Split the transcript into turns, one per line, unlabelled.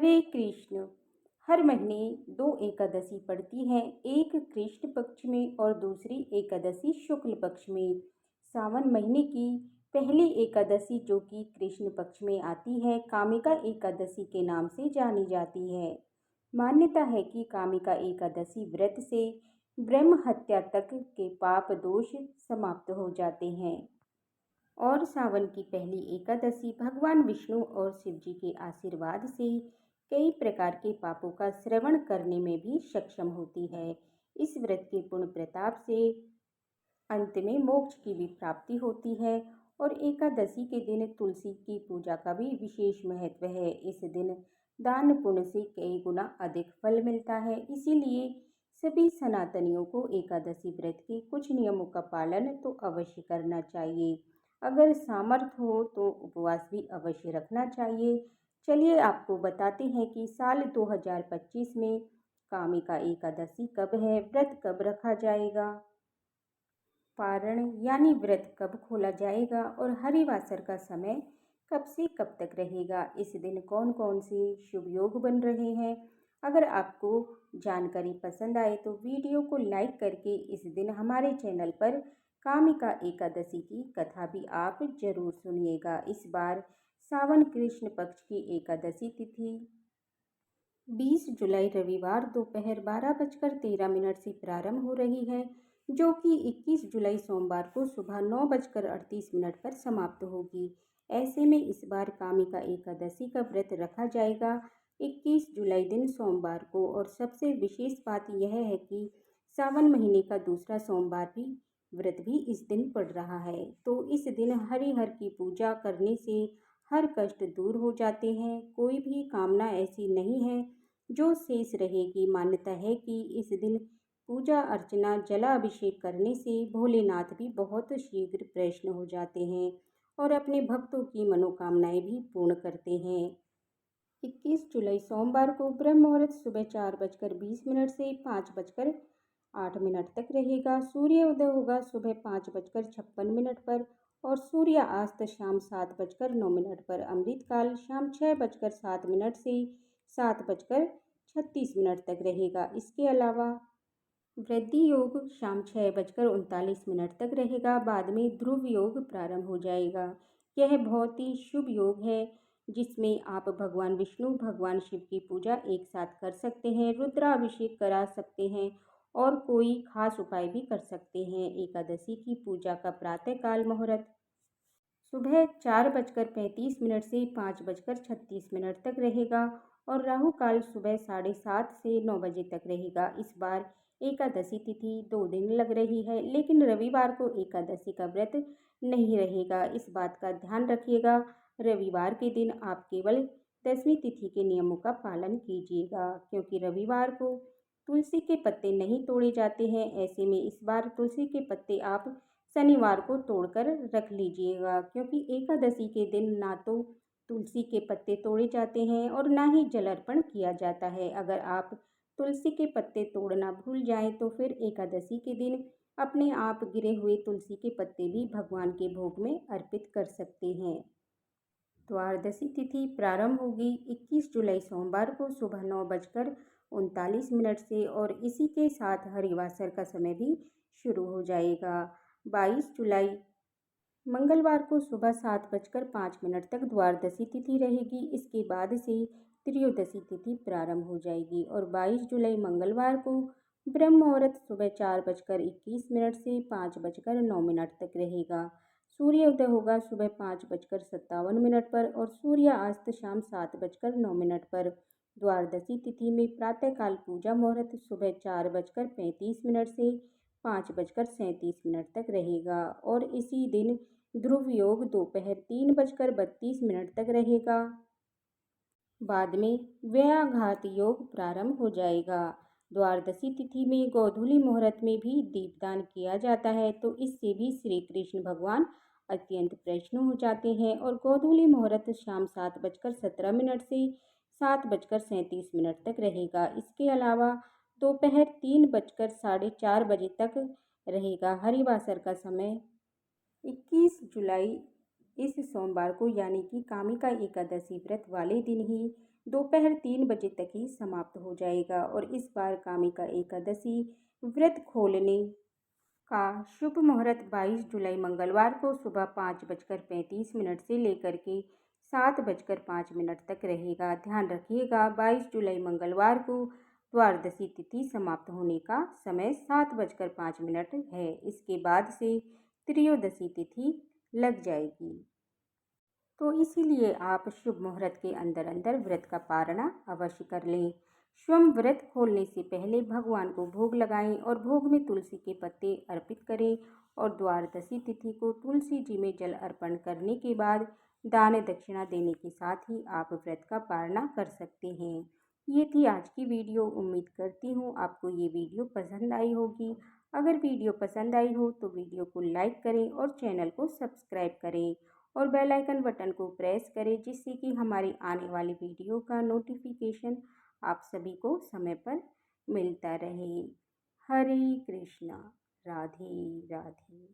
हरे कृष्ण। हर महीने दो एकादशी पड़ती हैं, एक कृष्ण पक्ष में और दूसरी एकादशी शुक्ल पक्ष में। सावन महीने की पहली एकादशी जो कि कृष्ण पक्ष में आती है, कामिका एकादशी के नाम से जानी जाती है। मान्यता है कि कामिका एकादशी व्रत से ब्रह्म हत्या तक के पाप दोष समाप्त हो जाते हैं और सावन की पहली एकादशी भगवान विष्णु और शिव जी के आशीर्वाद से कई प्रकार के पापों का श्रवण करने में भी सक्षम होती है। इस व्रत के पुण्य प्रताप से अंत में मोक्ष की भी प्राप्ति होती है और एकादशी के दिन तुलसी की पूजा का भी विशेष महत्व है। इस दिन दान पुण्य से कई गुना अधिक फल मिलता है, इसीलिए सभी सनातनियों को एकादशी व्रत के कुछ नियमों का पालन तो अवश्य करना चाहिए। अगर सामर्थ्य हो तो उपवास भी अवश्य रखना चाहिए। चलिए आपको बताते हैं कि साल 2025 में कामिका एकादशी कब है, व्रत कब रखा जाएगा, पारण यानी व्रत कब खोला जाएगा और हरिवासर का समय कब से कब तक रहेगा। इस दिन कौन कौन से शुभ योग बन रहे हैं। अगर आपको जानकारी पसंद आए तो वीडियो को लाइक करके इस दिन हमारे चैनल पर कामिका एकादशी की कथा भी आप जरूर सुनिएगा। इस बार सावन कृष्ण पक्ष की एकादशी तिथि 20 जुलाई रविवार दोपहर 12:13 से प्रारंभ हो रही है, जो कि 21 जुलाई सोमवार को सुबह 9:38 पर समाप्त होगी। ऐसे में इस बार कामिका एकादशी का व्रत रखा जाएगा 21 जुलाई दिन सोमवार को। और सबसे विशेष बात यह है कि सावन महीने का दूसरा सोमवार भी व्रत भी इस दिन पड़ रहा है, तो इस दिन हरिहर की पूजा करने से हर कष्ट दूर हो जाते हैं। कोई भी कामना ऐसी नहीं है जो शेष रहेगी। मान्यता है कि इस दिन पूजा अर्चना जलाभिषेक करने से भोलेनाथ भी बहुत शीघ्र प्रसन्न हो जाते हैं और अपने भक्तों की मनोकामनाएं भी पूर्ण करते हैं। 21 जुलाई सोमवार को ब्रह्म मुहूर्त सुबह 4:20 से 5:08 तक रहेगा। सूर्य उदय होगा सुबह 5:56 पर और सूर्यास्त शाम 7:09 पर। अमृतकाल शाम 6:07 से 7:36 तक रहेगा। इसके अलावा वृद्धि योग शाम 6:39 तक रहेगा। बाद में ध्रुव योग प्रारंभ हो जाएगा। यह बहुत ही शुभ योग है जिसमें आप भगवान विष्णु भगवान शिव की पूजा एक साथ कर सकते हैं, रुद्राभिषेक करा सकते हैं और कोई खास उपाय भी कर सकते हैं। एकादशी की पूजा का प्रातःकाल मुहूर्त सुबह 4:35 से 5:36 तक रहेगा और राहु काल सुबह 7:30 से 9 बजे तक रहेगा। इस बार एकादशी तिथि 2 दिन लग रही है, लेकिन रविवार को एकादशी का व्रत नहीं रहेगा। इस बात का ध्यान रखिएगा। रविवार के दिन आप केवल दसवीं तिथि के नियमों का पालन कीजिएगा, क्योंकि रविवार को तुलसी के पत्ते नहीं तोड़े जाते हैं। ऐसे में इस बार तुलसी के पत्ते आप शनिवार को तोड़कर रख लीजिएगा, क्योंकि एकादशी के दिन ना तो तुलसी के पत्ते तोड़े जाते हैं और ना ही जल अर्पण किया जाता है। अगर आप तुलसी के पत्ते तोड़ना भूल जाएं तो फिर एकादशी के दिन अपने आप गिरे हुए तुलसी के पत्ते भी भगवान के भोग में अर्पित कर सकते हैं। द्वादशी तिथि प्रारंभ होगी 21 जुलाई सोमवार को सुबह 9:39 से और इसी के साथ हरिवासर का समय भी शुरू हो जाएगा। 22 जुलाई मंगलवार को सुबह 7:05 तक द्वादशी तिथि रहेगी। इसके बाद से त्रयोदशी तिथि प्रारंभ हो जाएगी और 22 जुलाई मंगलवार को ब्रह्म मुहूर्त सुबह 4:21 से 5:09 तक रहेगा। सूर्य उदय होगा सुबह 5:57 पर और सूर्यास्त शाम 7:09 पर। द्वादशी तिथि में प्रातःकाल पूजा मुहूर्त सुबह 4:35 से 5:37 तक रहेगा और इसी दिन ध्रुव योग दोपहर 3:32 तक रहेगा। बाद में व्याघात योग प्रारंभ हो जाएगा। द्वादशी तिथि में गोधूली मुहूर्त में भी दीपदान किया जाता है, तो इससे भी श्री कृष्ण भगवान अत्यंत प्रसन्न हो जाते हैं और गोधूली मुहूर्त शाम 7:17 से 7:37 तक रहेगा। इसके अलावा दोपहर 3:4:30 बजे तक रहेगा। हरिवासर का समय 21 जुलाई इस सोमवार को यानी कि कामिका एकादशी व्रत वाले दिन ही दोपहर 3 बजे तक ही समाप्त हो जाएगा। और इस बार कामिका एकादशी व्रत खोलने का शुभ मुहूर्त 22 जुलाई मंगलवार को सुबह 5:35 से लेकर के 7:05 तक रहेगा। ध्यान रखिएगा, 22 जुलाई मंगलवार को द्वादशी तिथि समाप्त होने का समय 7:05 है। इसके बाद से त्रयोदशी तिथि लग जाएगी, तो इसीलिए आप शुभ मुहूर्त के अंदर अंदर व्रत का पारणा अवश्य कर लें। स्वयं व्रत खोलने से पहले भगवान को भोग लगाएं और भोग में तुलसी के पत्ते अर्पित करें। और द्वादशी तिथि को तुलसी जी में जल अर्पण करने के बाद दान दक्षिणा देने के साथ ही आप व्रत का पारणा कर सकते हैं। ये थी आज की वीडियो। उम्मीद करती हूँ आपको ये वीडियो पसंद आई होगी। अगर वीडियो पसंद आई हो तो वीडियो को लाइक करें और चैनल को सब्सक्राइब करें और बेल आइकन बटन को प्रेस करें, जिससे कि हमारी आने वाली वीडियो का नोटिफिकेशन आप सभी को समय पर मिलता रहे। हरे कृष्णा। राधे राधे।